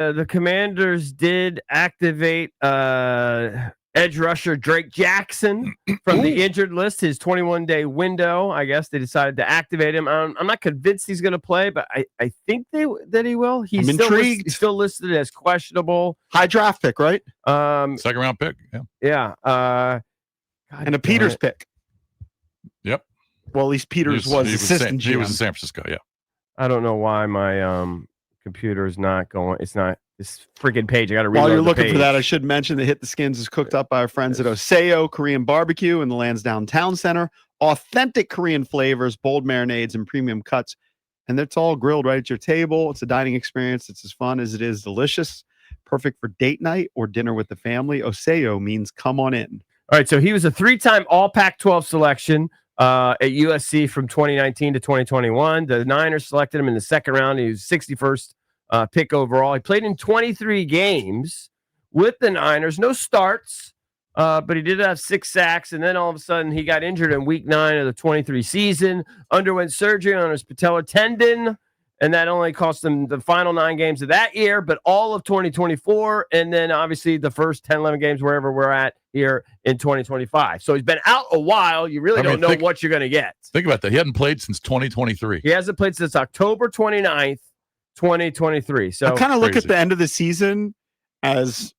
The Commanders did activate edge rusher Drake Jackson from the injured list, his 21-day window. I guess they decided to activate him. I'm not convinced he's going to play, but I think that he will. I'm intrigued. He's still listed as questionable. High draft pick, right? Second-round pick, yeah. And a Peters pick. Yep. Well, at least Peters was assistant GM. He was in San Francisco, yeah. I don't know why my computer is not going. It's not this freaking page. I got to reload. While you're the looking page. for that, I should mention that Hit the Skins is cooked up by our friends at Oseo Korean Barbecue in the Lansdowne Town Center. Authentic Korean flavors, bold marinades, and premium cuts. And it's all grilled right at your table. It's a dining experience. It's as fun as it is delicious. Perfect for date night or dinner with the family. Oseo means come on in. All right, so he was a 3-time All Pac-12 selection at USC from 2019 to 2021. The Niners selected him in the second round. He was 61st pick overall. He played in 23 games with the Niners. No starts, but he did have 6 sacks, and then all of a sudden he got injured in week 9 of the 23 season, underwent surgery on his patellar tendon, and that only cost him the final 9 games of that year, but all of 2024, and then obviously the first 10, 11 games wherever we're at here in 2025. So he's been out a while. You really don't know what you're going to get. Think about that. He hadn't played since 2023. He hasn't played since October 29th, 2023. So I kind of look at the end of the season as,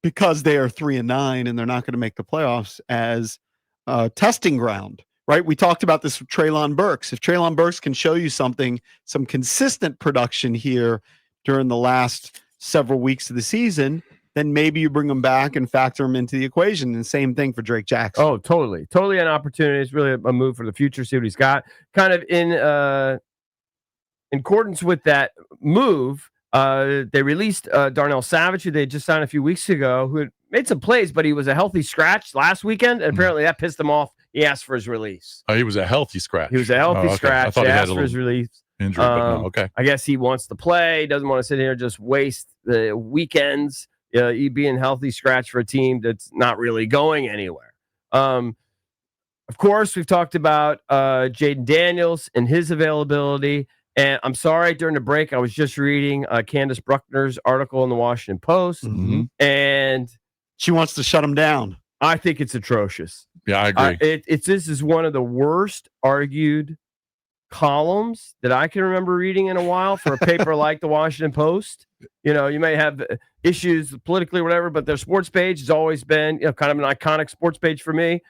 because they are 3-9 and they're not going to make the playoffs, as a testing ground. Right? We talked about this with Treylon Burks. If Treylon Burks can show you something, some consistent production here during the last several weeks of the season, then maybe you bring him back and factor him into the equation. And same thing for Drake Jackson. Oh, totally. Totally an opportunity. It's really a move for the future. See what he's got. Kind of in accordance with that move, they released Darnell Savage, who they just signed a few weeks ago, who had made some plays, but he was a healthy scratch last weekend, and apparently that pissed him off. He asked for his release. Oh, he was a healthy scratch. He was a healthy scratch. I thought he asked for his release. Injury, but no, okay. I guess he wants to play. He doesn't want to sit here and just waste the weekends. He being healthy scratch for a team that's not really going anywhere. Of course, we've talked about Jayden Daniels and his availability. And I'm sorry, during the break, I was just reading Candace Bruckner's article in the Washington Post, and she wants to shut him down. I think it's atrocious. Yeah, I agree. This is one of the worst argued columns that I can remember reading in a while for a paper like the Washington Post. You know, you may have issues politically or whatever, but their sports page has always been, kind of an iconic sports page for me.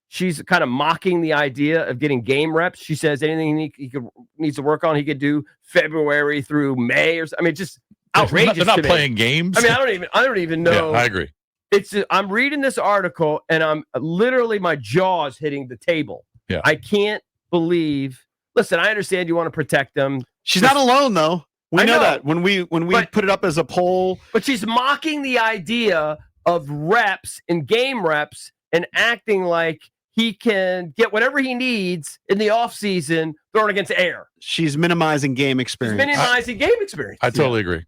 She's kind of mocking the idea of getting game reps. She says anything he needs to work on, he could do February through May or something. I mean, just outrageous. They're not playing games. I mean, I don't even know. Yeah, I agree. I'm reading this article and I'm literally, my jaw's hitting the table. Yeah. I can't believe. Listen, I understand you want to protect them. She's not alone though. We know that when we put it up as a poll. But she's mocking the idea of reps and game reps and acting like he can get whatever he needs in the offseason thrown against air. She's minimizing game experience. I totally agree.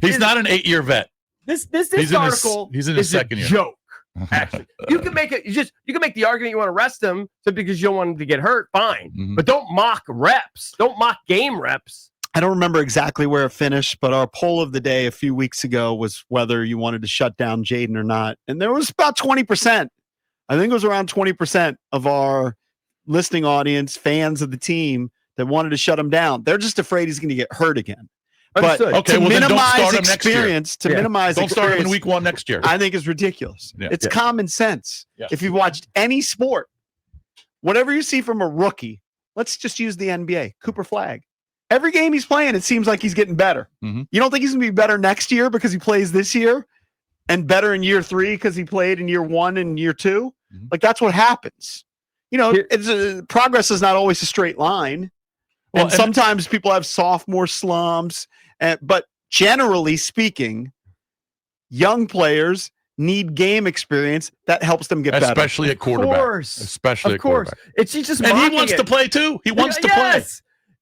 He's not an 8-year vet. This article he's in his second year. Joke. Actually, you can make the argument you want to rest him because you don't want him to get hurt. Fine, but don't mock reps. Don't mock game reps. I don't remember exactly where it finished, but our poll of the day a few weeks ago was whether you wanted to shut down Jayden or not, and there was about 20%. I think it was around 20% of our listening audience, fans of the team, that wanted to shut him down. They're just afraid he's going to get hurt again. But to minimize experience, don't start him in week 1 next year. I think is ridiculous. Yeah. It's common sense. Yeah. If you've watched any sport, whatever you see from a rookie, let's just use the NBA, Cooper Flagg. Every game he's playing, it seems like he's getting better. You don't think he's going to be better next year because he plays this year, and better in year 3 because he played in year 1 and year 2? Like, that's what happens. Progress is not always a straight line. And sometimes people have sophomore slumps. But generally speaking, young players need game experience that helps them get better. Especially at quarterback. Of course. She's just and he wants to play too. He wants to play.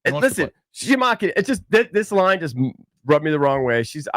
And listen, she's mocking it. It's just this line just rubbed me the wrong way. She's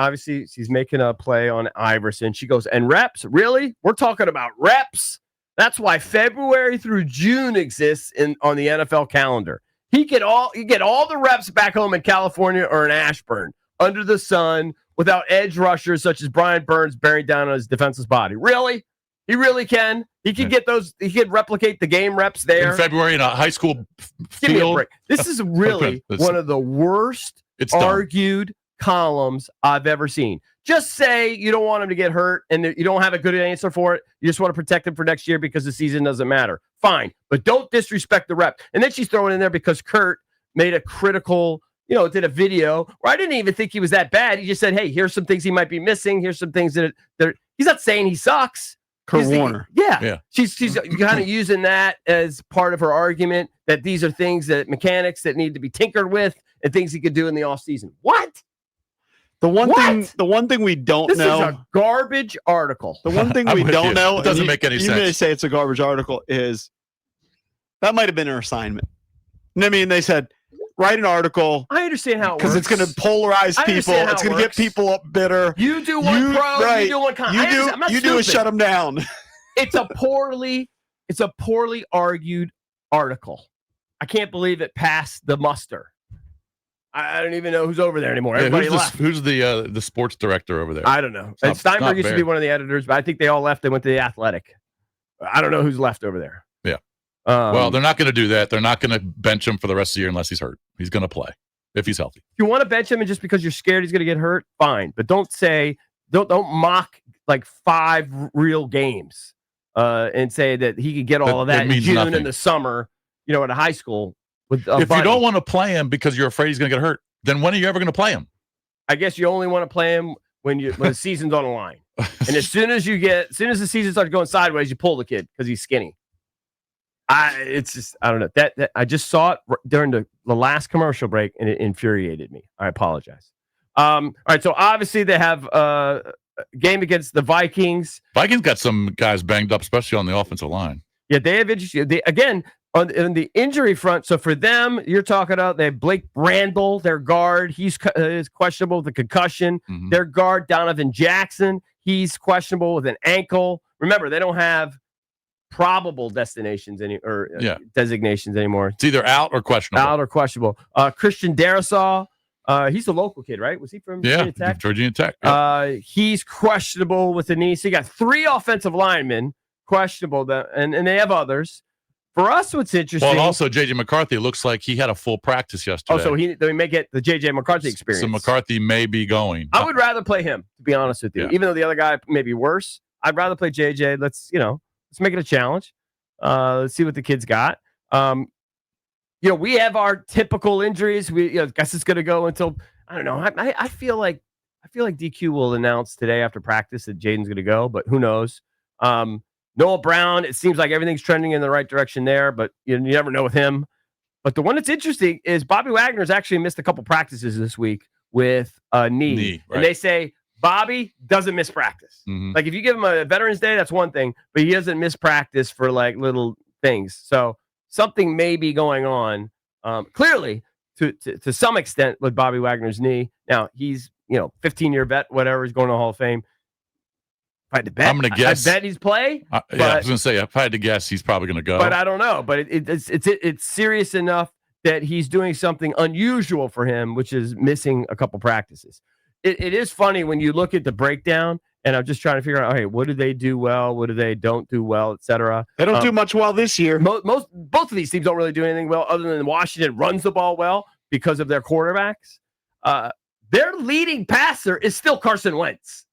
making a play on Iverson. She goes, and reps? Really? We're talking about reps? That's why February through June exists on the NFL calendar. You get all the reps back home in California or in Ashburn. under the sun without edge rushers such as Brian Burns bearing down on his defenseless body. Really? He really can. He can get those. He can replicate the game reps there in February in a high school field. Give me a break. This is really one of the worst argued columns I've ever seen. Just say you don't want him to get hurt and you don't have a good answer for it. You just want to protect him for next year because the season doesn't matter. Fine, but don't disrespect the rep. And then she's throwing in there because Kurt made a critical, did a video where I didn't even think he was that bad. He just said, hey, here's some things he might be missing. Here's some things that he's not saying he sucks. Kurt Warner. Yeah. She's kind of using that as part of her argument that these are things mechanics that need to be tinkered with and things he could do in the offseason. What? The one thing we don't know. This is a garbage article. The one thing we don't know. It doesn't make any sense. Even they say it's a garbage article is that might have been her assignment. I mean, they said, write an article. I understand how it works. Because it's going to polarize people. It's going to get people up bitter. You do one pro, right. You do one con. You do is shut them down. It's a poorly argued article. I can't believe it passed the muster. I don't even know who's over there anymore. Everybody left. Who's the sports director over there? I don't know. Steinberg used to be one of the editors, but I think they all left and went to the Athletic. I don't know who's left over there. Yeah. Well, they're not going to do that. They're not going to bench him for the rest of the year unless he's hurt. He's going to play if he's healthy. If you want to bench him and just because you're scared he's going to get hurt, fine. But don't mock like 5 real games and say that he could get all of that in June and the summer, at a high school. If you don't want to play him because you're afraid he's going to get hurt, then when are you ever going to play him? I guess you only want to play him when the season's on the line. And as soon as the season starts going sideways, you pull the kid because he's skinny. I don't know. That I just saw it during the last commercial break and it infuriated me. I apologize. All right, so obviously they have a game against the Vikings. Vikings got some guys banged up, especially on the offensive line. Yeah, they have again on the injury front. So for them, you're talking about they have Blake Brandel, their guard. He's questionable with a concussion. Mm-hmm. Their guard Donovan Jackson, he's questionable with an ankle. Remember, they don't have probable designations anymore. It's either out or questionable. Christian Darrisaw, he's a local kid, right? Was he from Virginia Tech? Virginia Tech. Yeah. He's questionable with a knee. So you got 3 offensive linemen questionable, and they have others. For us, what's interesting. Well, and also J.J. McCarthy looks like he had a full practice yesterday. Oh, so they may get the J.J. McCarthy experience. So McCarthy may be going. I would rather play him, to be honest with you. Yeah. Even though the other guy may be worse, I'd rather play J.J. Let's make it a challenge. Let's see what the kid's got. We have our typical injuries. We guess it's going to go until I don't know. I feel like DQ will announce today after practice that Jayden's going to go, but who knows? Noah Brown, it seems like everything's trending in the right direction there, but you never know with him. But the one that's interesting is Bobby Wagner's actually missed a couple practices this week with a knee. Right. And they say Bobby doesn't miss practice. Mm-hmm. Like if you give him a Veterans Day, that's one thing, but he doesn't miss practice for like little things. So something may be going on clearly to some extent with Bobby Wagner's knee. Now he's 15-year vet, whatever. He's going to the Hall of Fame. If I had to bet, I'm going to guess. I bet he's play. I was going to say, if I had to guess, he's probably going to go. But I don't know. But it's serious enough that he's doing something unusual for him, which is missing a couple practices. It is funny when you look at the breakdown, and I'm just trying to figure out, okay, what do they do well? What do they don't do well, et cetera? They don't do much well this year. Both of these teams don't really do anything well, other than Washington runs the ball well because of their quarterbacks. Their leading passer is still Carson Wentz.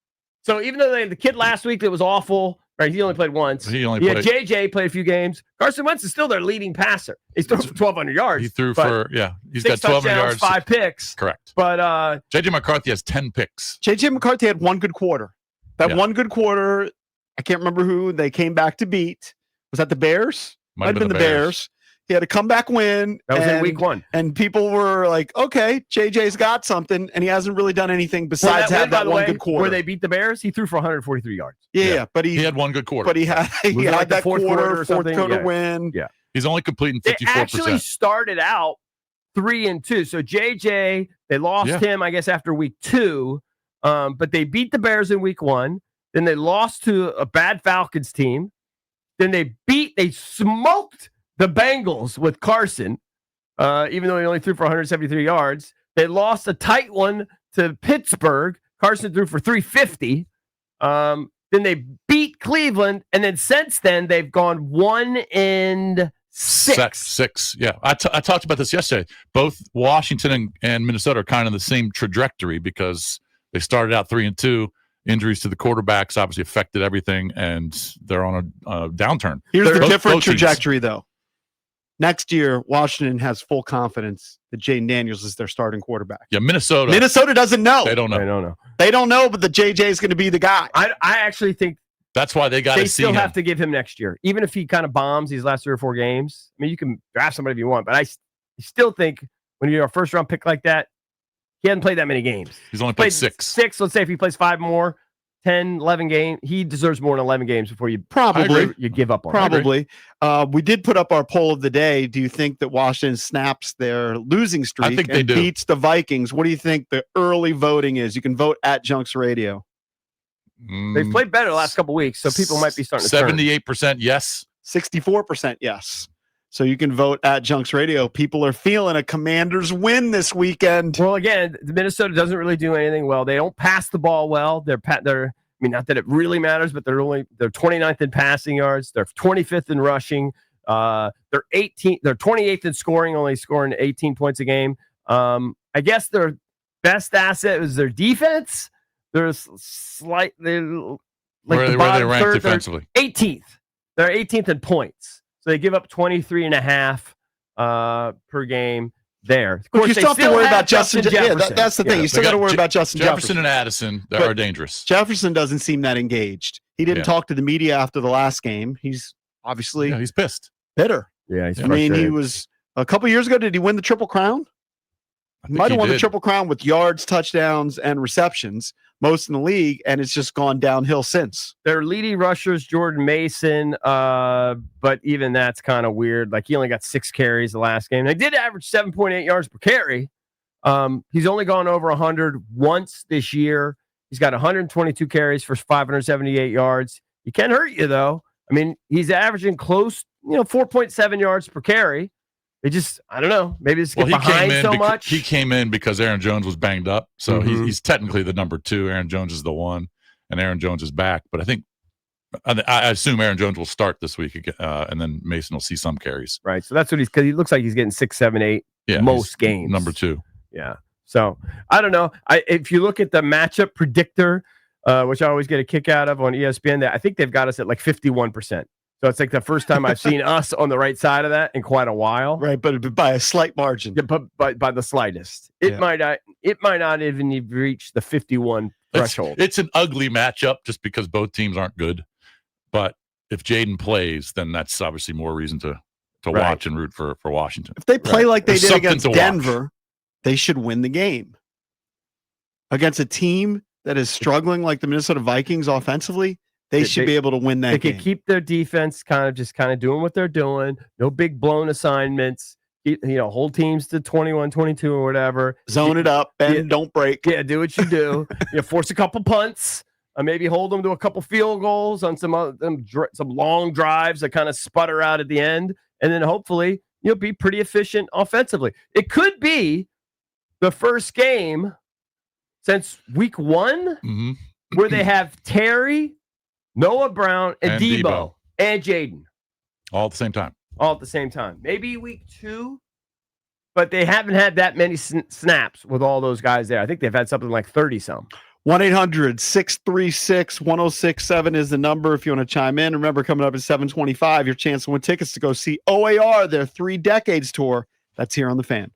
So even though they had the kid last week that was awful, right? He only played once. JJ played a few games. Carson Wentz is still their leading passer. He's thrown for 1,200 yards. He threw for he's got 1,200 yards, 5 picks. Correct. But JJ McCarthy has 10 picks. JJ McCarthy had one good quarter. One good quarter, I can't remember who they came back to beat. Was that the Bears? Might have been the Bears. He had a comeback win. That was in week 1. And people were like, okay, JJ's got something, and he hasn't really done anything besides have that one good quarter. Where they beat the Bears, he threw for 143 yards. Yeah, but he had one good quarter. But he had that fourth quarter win. Yeah. He's only completing 54%. They actually started out 3-2. So JJ, they lost him, I guess, after week 2. But they beat the Bears in week 1. Then they lost to a bad Falcons team. Then they smoked the Bengals with Carson, even though he only threw for 173 yards. They lost a tight one to Pittsburgh. Carson threw for 350. Then they beat Cleveland, and then since then they've gone 1-6. Six. Yeah, I talked about this yesterday. Both Washington and Minnesota are kind of the same trajectory because they started out 3-2. Injuries to the quarterbacks obviously affected everything, and they're on a downturn. Here's the different trajectory, though. Next year, Washington has full confidence that Jayden Daniels is their starting quarterback. Yeah, Minnesota doesn't know. They don't know. They don't know, but the JJ is going to be the guy. I actually think that's why they got to see still him. have to give him next year, even if he kind of bombs these last 3 or 4 games. I mean, you can draft somebody if you want, but I still think when you're a first round pick like that, he hasn't played that many games. He's only played 6. Let's say if he plays 5 more, 10, 11 games, he deserves more than 11 games before you give up on him. Probably. We did put up our poll of the day. Do you think that Washington snaps their losing streak and beats the Vikings? What do you think the early voting is? You can vote at Junks Radio. They've played better the last couple weeks, so people might be starting to 78% yes. 64% yes. So you can vote at Junks Radio. People are feeling a Commanders win this weekend. Well, again, Minnesota doesn't really do anything well. They don't pass the ball well. They're not that it really matters, but they're 29th in passing yards. They're 25th in rushing. They're 28th in scoring, only scoring 18 points a game. I guess their best asset is their defense. They're where they ranked defensively. 18th. They're 18th in points. So they give up 23.5 per game there. Of course, you still have to worry about Justin Jefferson. Yeah, that's the thing. You still got to worry about Justin Jefferson and Addison. They are dangerous. Jefferson doesn't seem that engaged. He didn't talk to the media after the last game. He's obviously he's pissed. Bitter. Yeah, he's frustrated. He was a couple years ago. Did he win the Triple Crown? He might have won the Triple Crown with yards, touchdowns, and receptions, most in the league, and it's just gone downhill since. Their leading rushers, Jordan Mason, but even that's kind of weird. Like, he only got 6 carries the last game. They did average 7.8 yards per carry. He's only gone over 100 once this year. He's got 122 carries for 578 yards. He can hurt you, though. I mean, he's averaging close, 4.7 yards per carry. They just, I don't know. Maybe it's behind so much. He came in because Aaron Jones was banged up. So he's technically the number 2. Aaron Jones is the 1, and Aaron Jones is back. But I assume Aaron Jones will start this week, and then Mason will see some carries. Right. So that's what because he looks like he's getting 6, 7, 8 most games. Number 2. Yeah. So I don't know. If you look at the matchup predictor, which I always get a kick out of on ESPN, I think they've got us at like 51%. So it's like the first time I've seen us on the right side of that in quite a while. Right, but by a slight margin. Yeah, but by the slightest. It might not even reach the 51 threshold. It's an ugly matchup just because both teams aren't good. But if Jayden plays, then that's obviously more reason to watch and root for Washington. If they play like they did against Denver, they should win the game. Against a team that is struggling like the Minnesota Vikings offensively, they should be able to win that game. They can keep their defense kind of doing what they're doing. No big blown assignments. Hold teams to 21, 22 or whatever. Zone it up and don't break. Yeah, do what you do. Force a couple punts. Maybe hold them to a couple field goals on some long drives that kind of sputter out at the end. And then hopefully you'll be pretty efficient offensively. It could be the first game since week 1 where they have Terry, Noah Brown, and Debo and Jayden. All at the same time. Maybe week 2, but they haven't had that many snaps with all those guys there. I think they've had something like 30-some. 1-800-636-1067 is the number if you want to chime in. Remember, coming up at 7:25, your chance to win tickets to go see OAR, their 3 Decades tour. That's here on The Fan.